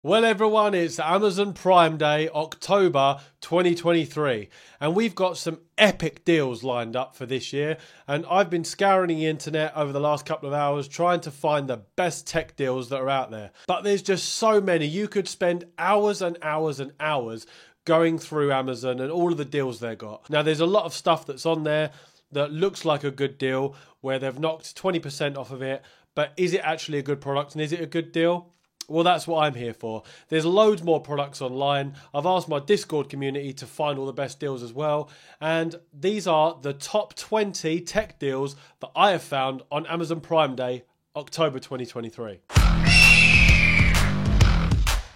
Well everyone, it's Amazon Prime Day, October 2023, and we've got some epic deals lined up for this year, and I've been scouring the internet over the last couple of hours trying to find the best tech deals that are out there. But there's just so many. You could spend hours and hours and hours going through Amazon and all of the deals they've got. Now there's a lot of stuff that's on there that looks like a good deal where they've knocked 20% off of it, but is it actually a good product and is it a good deal? Well, that's what I'm here for. There's loads more products online. I've asked my Discord community to find all the best deals as well. And these are the top 20 tech deals that I have found on Amazon Prime Day, October 2023.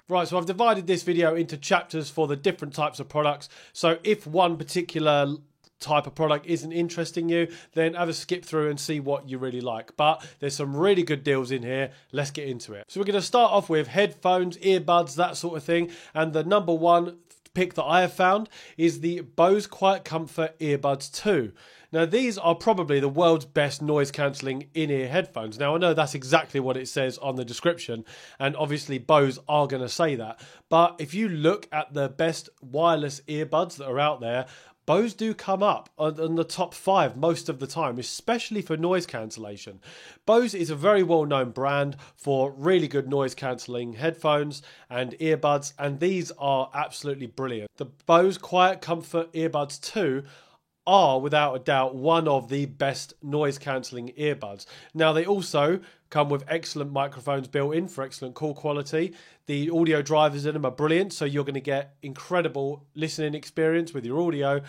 Right, so I've divided this video into chapters for the different types of products. So if one particular type of product isn't interesting you, then have a skip through and see what you really like. But there's some really good deals in here. Let's get into it. So we're going to start off with headphones, earbuds, that sort of thing. And the number one pick that I have found is the Bose Quiet Comfort Earbuds 2. Now, these are probably the world's best noise cancelling in-ear headphones. Now, I know that's exactly what it says on the description, and obviously Bose are going to say that. But if you look at the best wireless earbuds that are out there, Bose do come up on the top 5 most of the time, especially for noise cancellation. Bose is a very well-known brand for really good noise cancelling headphones and earbuds, and these are absolutely brilliant. The Bose Quiet Comfort Earbuds 2 are without a doubt one of the best noise cancelling earbuds. Now they also come with excellent microphones built in for excellent call quality. The audio drivers in them are brilliant, so you're going to get incredible listening experience with your audio,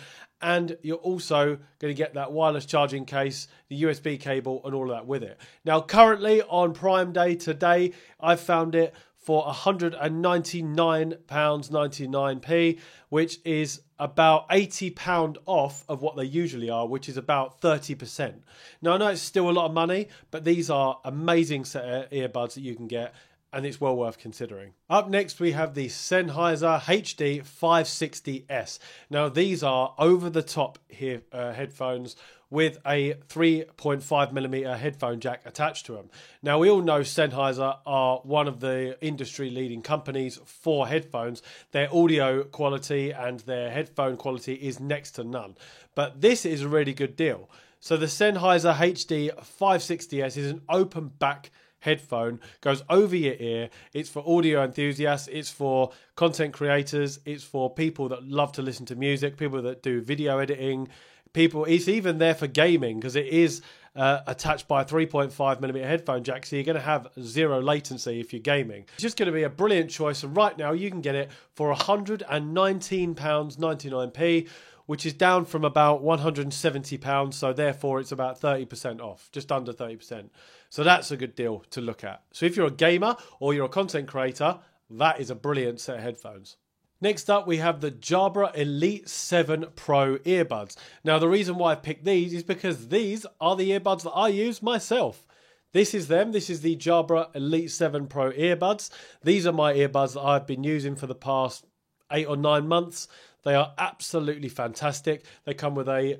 and you're also going to get that wireless charging case, the USB cable and all of that with it. Now currently on Prime Day today, I've found it for £199.99, which is about £80 off of what they usually are, which is about 30%. Now, I know it's still a lot of money, but these are amazing set of earbuds that you can get, and it's well worth considering. Up next, we have the Sennheiser HD 560S. Now, these are over-the-top headphones with a 3.5mm headphone jack attached to them. Now, we all know Sennheiser are one of the industry-leading companies for headphones. Their audio quality and their headphone quality is next to none. But this is a really good deal. So the Sennheiser HD 560S is an open back headphone, goes over your ear. It's for audio enthusiasts, it's for content creators, it's for people that love to listen to music, people that do video editing, it's even there for gaming because it is attached by a 3.5mm headphone jack, so you're going to have zero latency if you're gaming. It's just going to be a brilliant choice, and right now you can get it for £119.99, which is down from about £170, so therefore it's about 30% off, just under 30%. So that's a good deal to look at. So if you're a gamer or you're a content creator, that is a brilliant set of headphones. Next up, we have the Jabra Elite 7 Pro earbuds. Now, the reason why I picked these is because these are the earbuds that I use myself. This is them. This is the Jabra Elite 7 Pro earbuds. These are my earbuds that I've been using for the past 8 or 9 months. They are absolutely fantastic. They come with a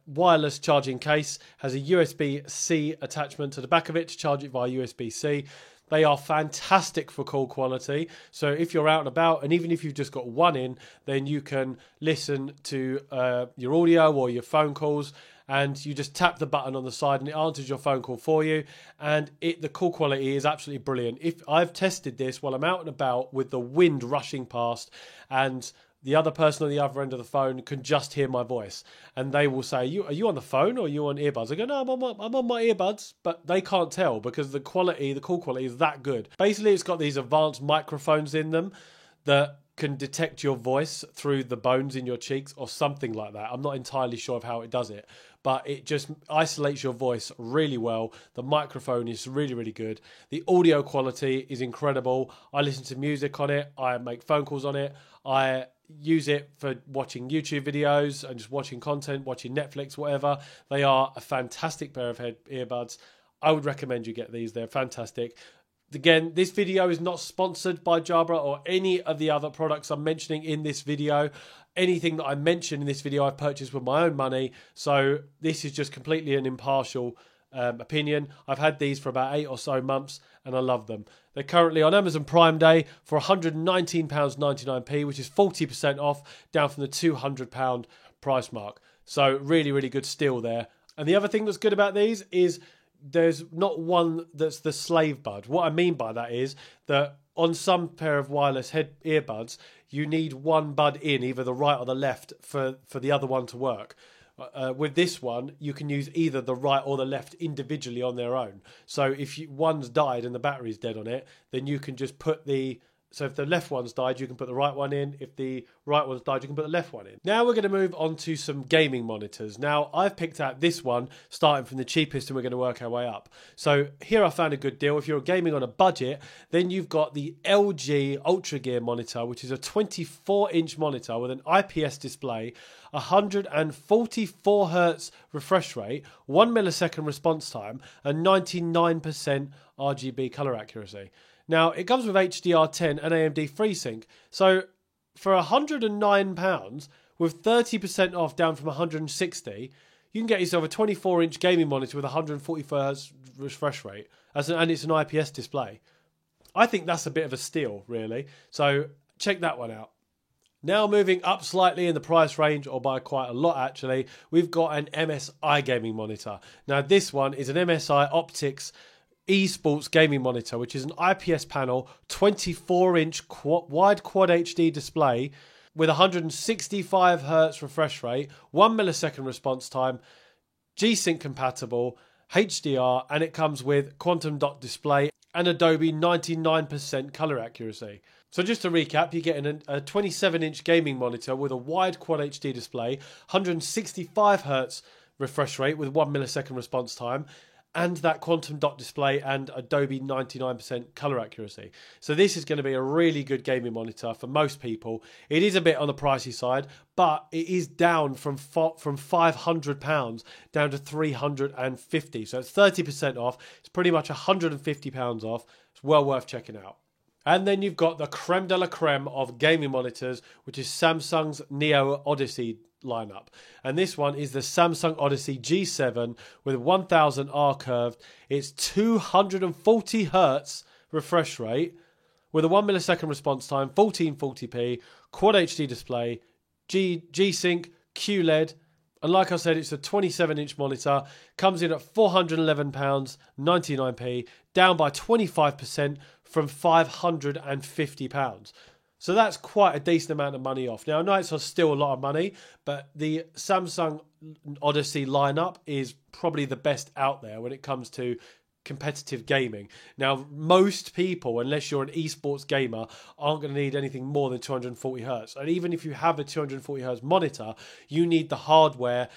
wireless charging case, has a USB-C attachment to the back of it to charge it via USB-C. They are fantastic for call quality. So if you're out and about, and even if you've just got one in, then you can listen to your audio or your phone calls, and you just tap the button on the side and it answers your phone call for you. And the call quality is absolutely brilliant. If I've tested this while I'm out and about with the wind rushing past, and the other person on the other end of the phone can just hear my voice, and they will say, are you on the phone or are you on earbuds? I go, no, I'm on my earbuds, but they can't tell because the call quality is that good. Basically, it's got these advanced microphones in them that can detect your voice through the bones in your cheeks or something like that. I'm not entirely sure of how it does it, but it just isolates your voice really well. The microphone is really, really good. The audio quality is incredible. I listen to music on it. I make phone calls on it. I use it for watching YouTube videos and just watching content, watching Netflix, whatever. They are a fantastic pair of earbuds. I would recommend you get these. They're fantastic. Again, this video is not sponsored by Jabra or any of the other products I'm mentioning in this video. Anything that I mention in this video I've purchased with my own money. So this is just completely an impartial opinion. I've had these for about 8 or so months and I love them. They're currently on Amazon Prime Day for £119.99, which is 40% off, down from the £200 price mark. So really, really good steal there. And the other thing that's good about these is there's not one that's the slave bud. What I mean by that is that on some pair of wireless earbuds, you need one bud in, either the right or the left, for the other one to work. With this one, you can use either the right or the left individually on their own. So if one's died and the battery's dead on it, then you can just put so if the left one's died, you can put the right one in. If the right one's died, you can put the left one in. Now we're going to move on to some gaming monitors. Now, I've picked out this one, starting from the cheapest, and we're going to work our way up. So here I found a good deal. If you're gaming on a budget, then you've got the LG Ultra Gear monitor, which is a 24-inch monitor with an IPS display, 144 Hz refresh rate, 1 millisecond response time, and 99% RGB color accuracy. Now, it comes with HDR10 and AMD FreeSync. So, for £109, with 30% off down from 160, you can get yourself a 24-inch gaming monitor with 144 Hz refresh rate. And it's an IPS display. I think that's a bit of a steal, really. So, check that one out. Now moving up slightly in the price range, or by quite a lot actually, we've got an MSI gaming monitor. Now, this one is an MSI Optix eSports gaming monitor, which is an IPS panel, 24-inch wide quad HD display with 165 Hz refresh rate, 1 millisecond response time, G-Sync compatible, HDR, and it comes with quantum dot display and Adobe 99% color accuracy. So just to recap, you're getting a 27-inch gaming monitor with a wide quad HD display, 165 Hz refresh rate with 1 millisecond response time, and that quantum dot display and Adobe 99% color accuracy. So this is going to be a really good gaming monitor for most people. It is a bit on the pricey side, but it is down from £500 down to £350. So it's 30% off. It's pretty much £150 off. It's well worth checking out. And then you've got the creme de la creme of gaming monitors, which is Samsung's Neo Odyssey lineup. And this one is the Samsung Odyssey G7 with 1000 R curved. It's 240 Hz refresh rate with a 1 millisecond response time, 1440p, quad HD display, G-Sync, QLED. And like I said, it's a 27-inch monitor, comes in at £411, 99p, down by 25% from £550. So that's quite a decent amount of money off. Now, I know it's still a lot of money, but the Samsung Odyssey lineup is probably the best out there when it comes to competitive gaming. Now, most people, unless you're an esports gamer, aren't going to need anything more than 240 Hz. And even if you have a 240 Hz monitor, you need the hardware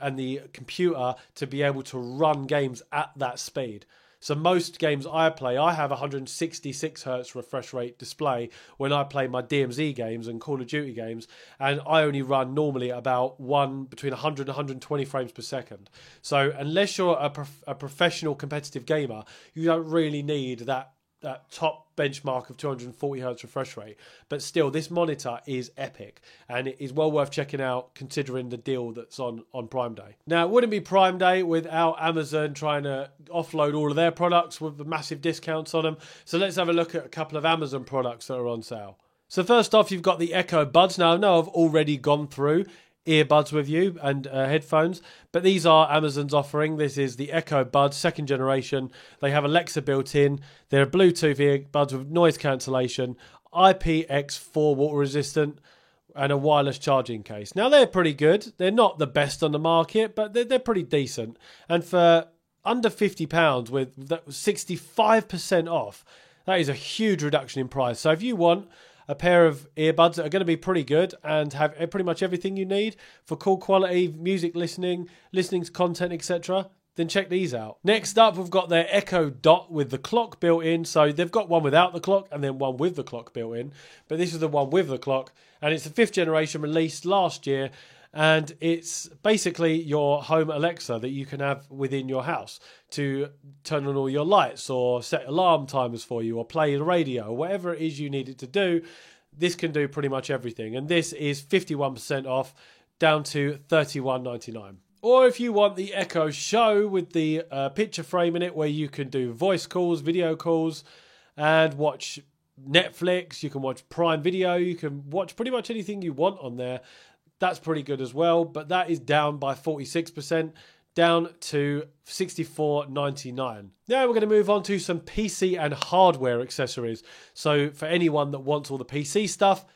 and the computer to be able to run games at that speed. So most games I play, I have 166 Hz refresh rate display when I play my DMZ games and Call of Duty games, and I only run normally about between 100 and 120 frames per second. So unless you're a professional competitive gamer, you don't really need that top benchmark of 240 Hz refresh rate. But still, this monitor is epic, and it is well worth checking out considering the deal that's on Prime Day. Now, it wouldn't be Prime Day without Amazon trying to offload all of their products with the massive discounts on them. So let's have a look at a couple of Amazon products that are on sale. So first off, you've got the Echo Buds. Now, I know I've already gone through earbuds with you and headphones, but these are Amazon's offering. This is the Echo Buds 2nd generation. They have Alexa built in. They're Bluetooth earbuds with noise cancellation, IPX4 water resistant, and a wireless charging case. Now, they're pretty good. They're not the best on the market, but they're pretty decent. And for under £50 with 65% off, that is a huge reduction in price. So if you want a pair of earbuds that are going to be pretty good and have pretty much everything you need for cool quality music listening to content, etc., then check these out. Next up, we've got their Echo Dot with the clock built in. So they've got one without the clock and then one with the clock built in. But this is the one with the clock, and it's the 5th generation, released last year. And it's basically your home Alexa that you can have within your house to turn on all your lights or set alarm timers for you or play the radio, whatever it is you need it to do. This can do pretty much everything. And this is 51% off, down to $31.99. Or if you want the Echo Show with the picture frame in it, where you can do voice calls, video calls, and watch Netflix, you can watch Prime Video, you can watch pretty much anything you want on there. That's pretty good as well, but that is down by 46%, down to $64.99. Now we're going to move on to some PC and hardware accessories. So for anyone that wants all the PC stuff,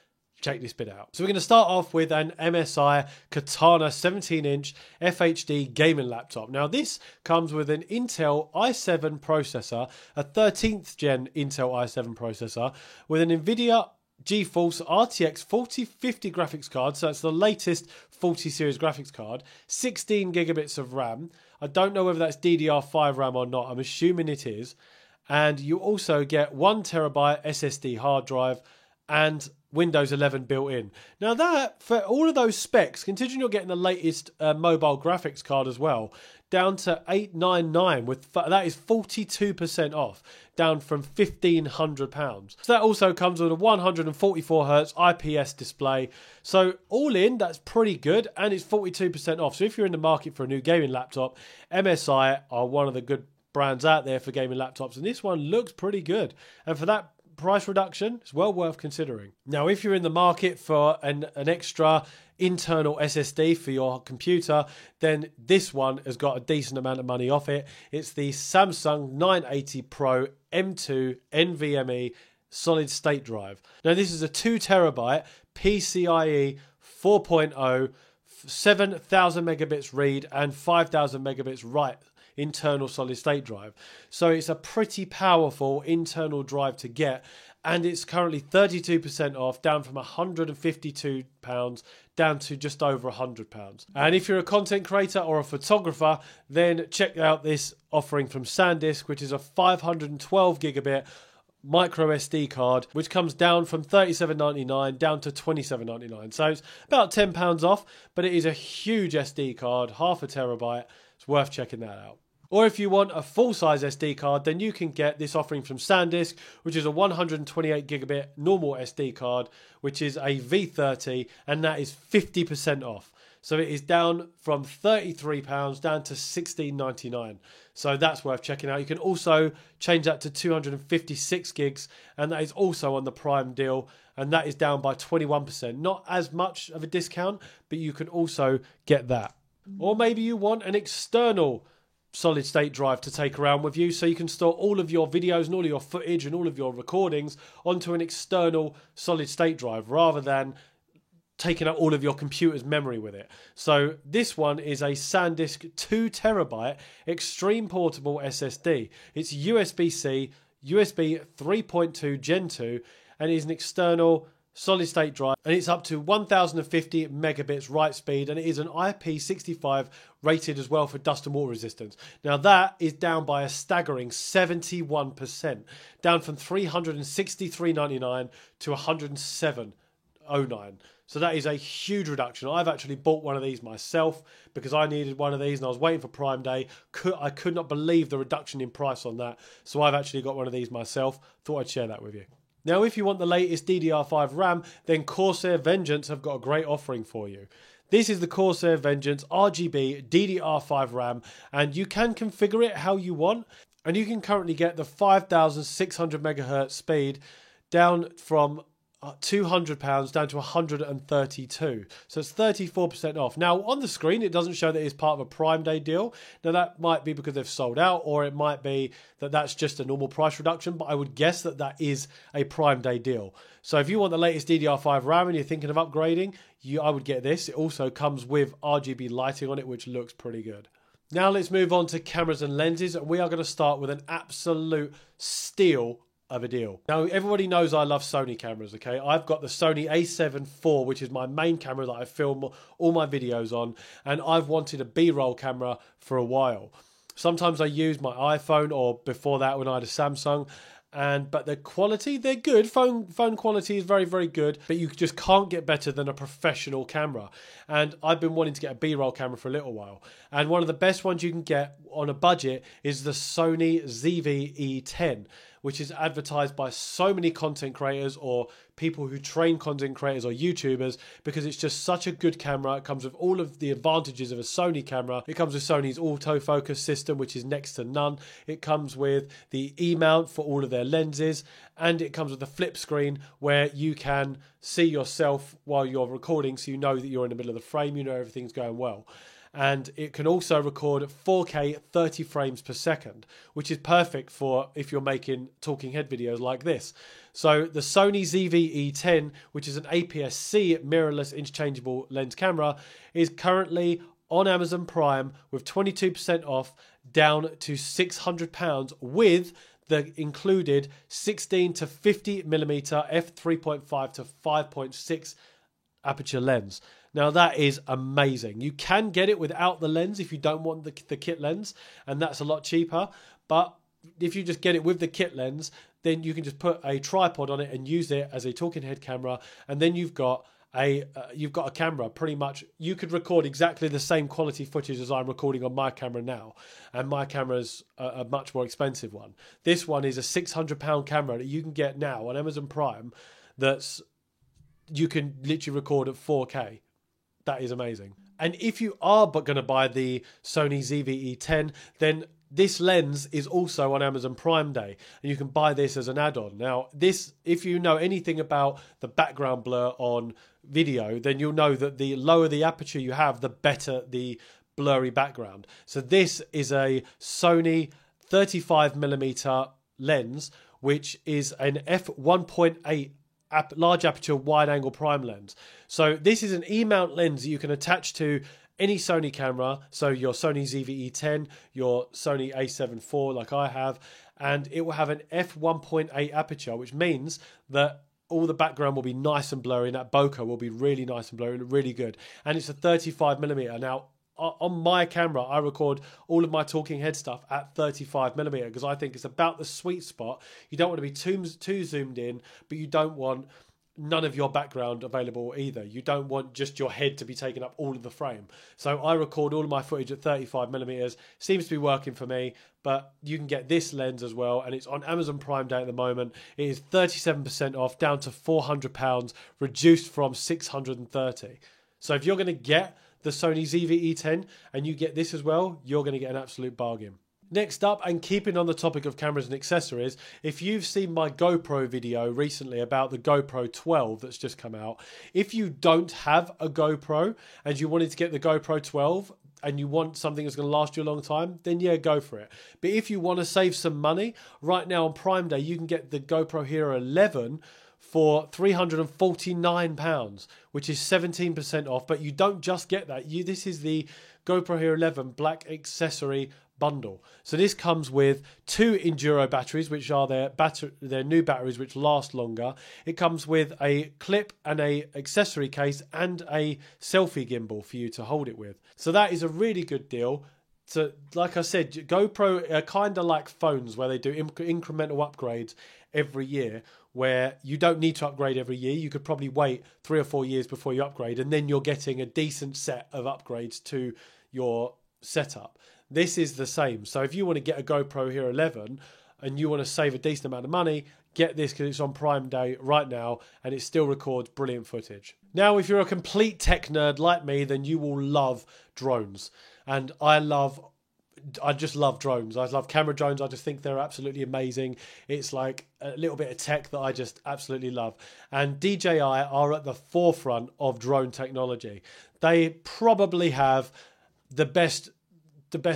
check this bit out. So we're going to start off with an MSI Katana 17-inch FHD gaming laptop. Now this comes with an Intel i7 processor, a 13th gen Intel i7 processor, with an NVIDIA GeForce RTX 4050 graphics card, so it's the latest 40 series graphics card, 16 gigabits of RAM. I don't know whether that's DDR5 RAM or not, I'm assuming it is. And you also get 1 terabyte SSD hard drive and Windows 11 built in. Now that, for all of those specs, considering you're getting the latest mobile graphics card as well, down to $899, that is 42% off, down from £1,500. So that also comes with a 144Hz IPS display. So all in, that's pretty good, and it's 42% off. So if you're in the market for a new gaming laptop, MSI are one of the good brands out there for gaming laptops, and this one looks pretty good. And for that price reduction, it's well worth considering. Now, if you're in the market for an extra internal SSD for your computer, then this one has got a decent amount of money off it. It's the Samsung 980 Pro M2 NVMe solid state drive. Now, this is a 2 terabyte PCIe 4.0, 7,000 megabits read and 5,000 megabits write internal solid state drive. So it's a pretty powerful internal drive to get, and it's currently 32% off, down from £152 down to just over £100. And if you're a content creator or a photographer, then check out this offering from SanDisk, which is a 512 gigabit micro SD card, which comes down from $37.99 down to $27.99. So it's about £10 off, but it is a huge SD card, half a terabyte. It's worth checking that out. Or if you want a full-size SD card, then you can get this offering from SanDisk, which is a 128 gigabit normal SD card, which is a V30, and that is 50% off. So it is down from £33 down to $16.99. So that's worth checking out. You can also change that to 256 gigs, and that is also on the Prime deal, and that is down by 21%. Not as much of a discount, but you can also get that. Or maybe you want an external solid state drive to take around with you, so you can store all of your videos and all of your footage and all of your recordings onto an external solid state drive, rather than taking out all of your computer's memory with it. So this one is a SanDisk 2 terabyte extreme portable SSD. It's USB-C, USB 3.2 Gen 2, and it is an external solid state drive, and it's up to 1050 megabits write speed, and it is an IP65 rated as well for dust and water resistance. Now that is down by a staggering 71%, down from $363.99 to $107.09. So that is a huge reduction. I've actually bought one of these myself because I needed one of these and I was waiting for Prime Day. I could not believe the reduction in price on that. So I've actually got one of these myself. Thought I'd share that with you. Now, if you want the latest DDR5 RAM, then Corsair Vengeance have got a great offering for you. This is the Corsair Vengeance RGB DDR5 RAM, and you can configure it how you want. And you can currently get the 5,600 megahertz speed down from £200 down to $132. So it's 34% off. Now, on the screen, it doesn't show that it's part of a Prime Day deal. Now, that might be because they've sold out, or it might be that that's just a normal price reduction, but I would guess that that is a Prime Day deal. So if you want the latest DDR5 RAM and you're thinking of upgrading, I would get this. It also comes with RGB lighting on it, which looks pretty good. Now let's move on to cameras and lenses, and we are going to start with an absolute steal of a deal. Now, everybody knows I love Sony cameras, okay? I've got the Sony a7 IV, which is my main camera that I film all my videos on, and I've wanted a B-roll camera for a while. Sometimes I use my iPhone, or before that when I had a Samsung, but the quality, they're good. Phone quality is very, very good, but you just can't get better than a professional camera. And I've been wanting to get a B-roll camera for a little while. And one of the best ones you can get on a budget is the Sony ZV-E10, which is advertised by so many content creators or people who train content creators or YouTubers, because it's just such a good camera. It comes with all of the advantages of a Sony camera. It comes with Sony's autofocus system, which is next to none. It comes with the E-mount for all of their lenses, and it comes with a flip screen where you can see yourself while you're recording, so you know that you're in the middle of the frame, you know everything's going well. And it can also record 4K 30 frames per second, which is perfect for if you're making talking head videos like this. So the Sony ZV-E10, which is an APS-C mirrorless interchangeable lens camera, is currently on Amazon Prime with 22% off, down to £600 with the included 16 to 50 millimeter f3.5 to 5.6 aperture lens. Now that is amazing. You can get it without the lens if you don't want the kit lens, and that's a lot cheaper. But if you just get it with the kit lens, then you can just put a tripod on it and use it as a talking head camera, and then you've got a camera. Pretty much you could record exactly the same quality footage as I'm recording on my camera now, and my camera's a much more expensive one. This one is a £600 camera that you can get now on Amazon Prime. You can literally record at 4K. That is amazing. And if you are but going to buy the Sony ZV-E10, then this lens is also on Amazon Prime Day, and you can buy this as an add-on. Now, this, if you know anything about the background blur on video, then you'll know that the lower the aperture you have, the better the blurry background. So this is a Sony 35mm lens, which is an f1.8 large aperture wide angle prime lens. So this is an E-mount lens that you can attach to any Sony camera, so your Sony ZV-E10, your Sony A7 IV like I have, and it will have an f1.8 aperture, which means that all the background will be nice and blurry, and that bokeh will be really nice and blurry and really good. And it's a 35mm. Now, on my camera, I record all of my talking head stuff at 35mm because I think it's about the sweet spot. You don't want to be too zoomed in, but you don't want none of your background available either. You don't want just your head to be taking up all of the frame. So I record all of my footage at 35mm. Seems to be working for me, but you can get this lens as well, and it's on Amazon Prime Day at the moment. It is 37% off, down to £400, reduced from $630. So if you're going to get the Sony ZV-E10 and you get this as well, you're going to get an absolute bargain. Next up, and keeping on the topic of cameras and accessories, if you've seen my GoPro video recently about the GoPro 12 that's just come out, if you don't have a GoPro and you wanted to get the GoPro 12 and you want something that's going to last you a long time, then yeah, go for it. But if you want to save some money, right now on Prime Day, you can get the GoPro Hero 11 for £349, which is 17% off. But you don't just get that. This is the GoPro Hero 11 Black Accessory Bundle. So this comes with 2 Enduro batteries, which are their new batteries, which last longer. It comes with a clip and a accessory case and a selfie gimbal for you to hold it with. So that is a really good deal. So like I said, GoPro are kind of like phones where they do incremental upgrades every year, where you don't need to upgrade every year. You could probably wait 3 or 4 years before you upgrade, and then you're getting a decent set of upgrades to your setup. This is the same. So if you want to get a GoPro Hero 11 and you want to save a decent amount of money, get this because it's on Prime Day right now and it still records brilliant footage. Now, if you're a complete tech nerd like me, then you will love drones. And I just love drones. I love camera drones. I just think they're absolutely amazing. It's like a little bit of tech that I just absolutely love. And DJI are at the forefront of drone technology. They probably have the best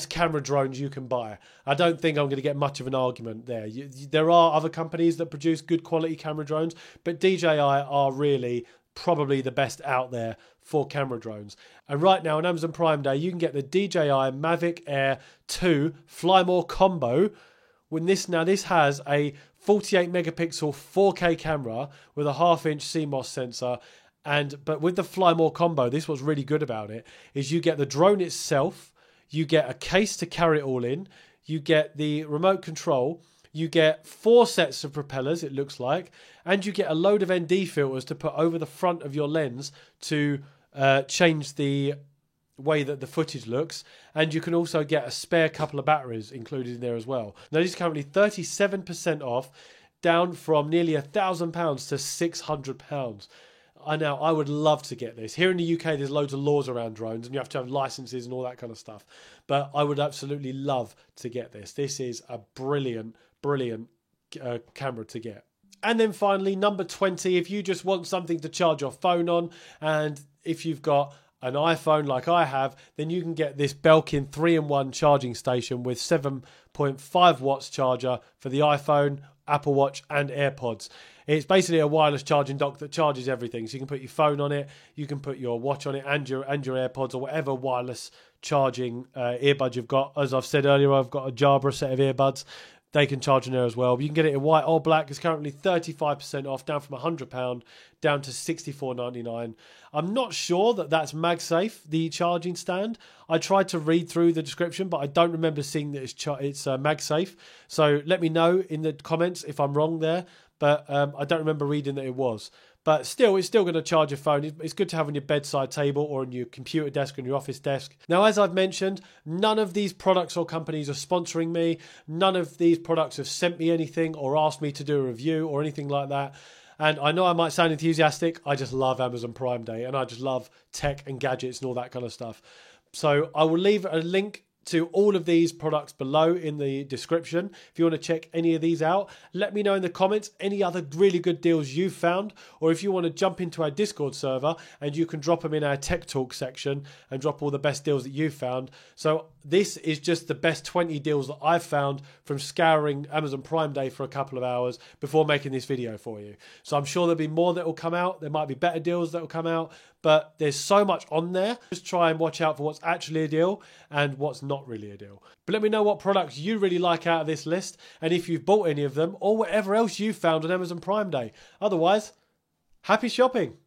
camera drones you can buy. I don't think I'm going to get much of an argument there. There are other companies that produce good quality camera drones, but DJI are really probably the best out there for camera drones. And right now on Amazon Prime Day, you can get the DJI Mavic Air 2 Fly More Combo. This has a 48 megapixel 4K camera with a 1/2-inch CMOS sensor. But with the Fly More Combo, this what's really good about it is you get the drone itself, you get a case to carry it all in, you get the remote control, you get 4 sets of propellers, it looks like, and you get a load of ND filters to put over the front of your lens to change the way that the footage looks, and you can also get a spare couple of batteries included in there as well. Now this is currently 37% off, down from nearly £1,000 to £600. Now, I would love to get this. Here in the UK, there's loads of laws around drones, and you have to have licenses and all that kind of stuff. But I would absolutely love to get this. This is a brilliant, brilliant camera to get. And then finally, number 20, if you just want something to charge your phone on, and if you've got an iPhone like I have, then you can get this Belkin 3-in-1 charging station with 7.5 watts charger for the iPhone, Apple Watch and AirPods. It's basically a wireless charging dock that charges everything. So you can put your phone on it, you can put your watch on it, and your AirPods or whatever wireless charging earbuds you've got. As I've said earlier, I've got a Jabra set of earbuds. They can charge in there as well. You can get it in white or black. It's currently 35% off, down from £100 down to $64.99. I'm not sure that that's MagSafe, the charging stand. I tried to read through the description, but I don't remember seeing that it's MagSafe. So let me know in the comments if I'm wrong there. But I don't remember reading that it was. But still, it's still going to charge your phone. It's good to have on your bedside table or on your computer desk, on your office desk. Now, as I've mentioned, none of these products or companies are sponsoring me. None of these products have sent me anything or asked me to do a review or anything like that. And I know I might sound enthusiastic. I just love Amazon Prime Day, and I just love tech and gadgets and all that kind of stuff. So I will leave a link to all of these products below in the description. If you want to check any of these out, let me know in the comments any other really good deals you've found, or if you want to jump into our Discord server and you can drop them in our Tech Talk section and drop all the best deals that you've found. So this is just the best 20 deals that I've found from scouring Amazon Prime Day for a couple of hours before making this video for you. So I'm sure there'll be more that will come out. There might be better deals that will come out, but there's so much on there. Just try and watch out for what's actually a deal and what's not really a deal. But let me know what products you really like out of this list, and if you've bought any of them or whatever else you've found on Amazon Prime Day. Otherwise, happy shopping.